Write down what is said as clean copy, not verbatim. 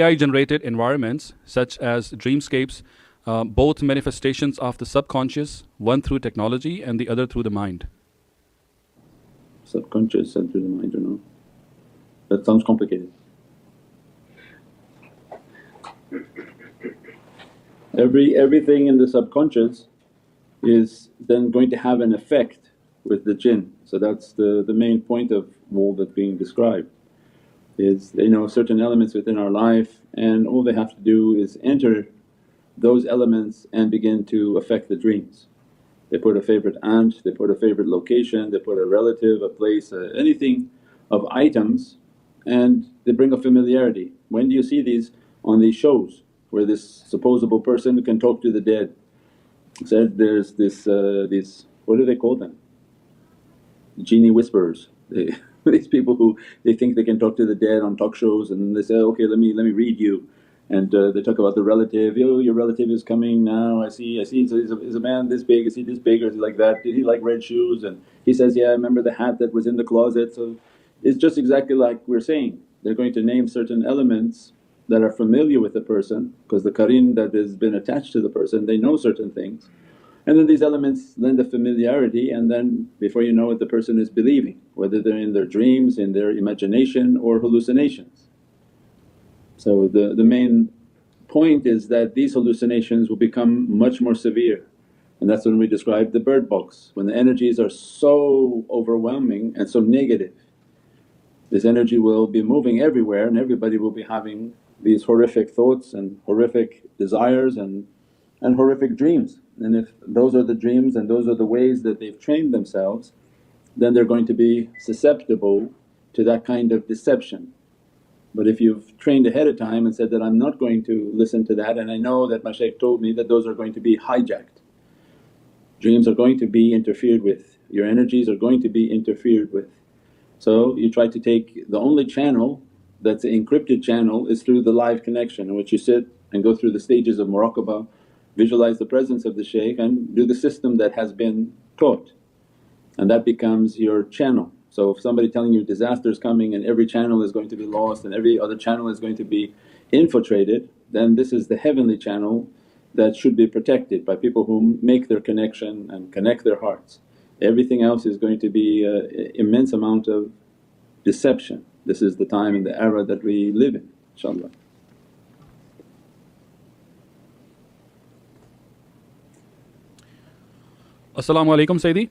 AI generated environments such as dreamscapes, both manifestations of the subconscious, one through technology and the other through the mind. Subconscious and through the mind, that sounds complicated. Everything in the subconscious is then going to have an effect with the jinn. So that's the main point of all that's being described, is they know certain elements within our life and all they have to do is enter those elements and begin to affect the dreams. They put a favourite aunt, they put a favourite location, they put a relative, a place, anything of items, and they bring a familiarity. When do you see these? On these shows where this supposable person can talk to the dead. Said there's these, what do they call them? Genie whisperers. These people who they think they can talk to the dead on talk shows, and they say, okay, let me read you. And they talk about the relative, yo, your relative is coming now, I see, so he's a man this big, is he this big or is he like that? Did he like red shoes? And he says, yeah, I remember the hat that was in the closet. So it's just exactly like we're saying, they're going to name certain elements that are familiar with the person because the qareen that has been attached to the person, they know certain things. And then these elements lend a familiarity, and then before you know it the person is believing, whether they're in their dreams, in their imagination or hallucinations. So the main point is that these hallucinations will become much more severe, and that's when we describe the bird box. When the energies are so overwhelming and so negative, this energy will be moving everywhere and everybody will be having these horrific thoughts and horrific desires and horrific dreams. And if those are the dreams and those are the ways that they've trained themselves, then they're going to be susceptible to that kind of deception. But if you've trained ahead of time and said that, I'm not going to listen to that, and I know that my shaykh told me that those are going to be hijacked. Dreams are going to be interfered with, your energies are going to be interfered with. So you try to take the only channel that's an encrypted channel is through the live connection, in which you sit and go through the stages of muraqabah, visualize the presence of the shaykh and do the system that has been taught, and that becomes your channel. So if somebody telling you disaster is coming and every channel is going to be lost and every other channel is going to be infiltrated, then this is the heavenly channel that should be protected by people who make their connection and connect their hearts. Everything else is going to be immense amount of deception. This is the time and the era that we live in, inshaAllah. As-salamu alaykum Sayyidi.